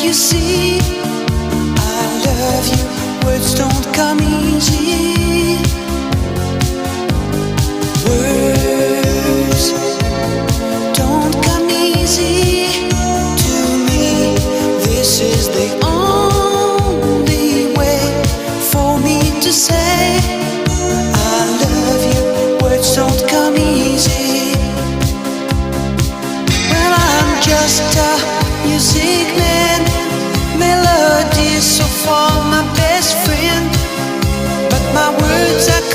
you see, I love you. Words don't come easy. Words don't come easy to me. This is the only way for me to say I love you. Words don't come easy. Well, I'm just a music man. Melody is so far my best friend, but my words are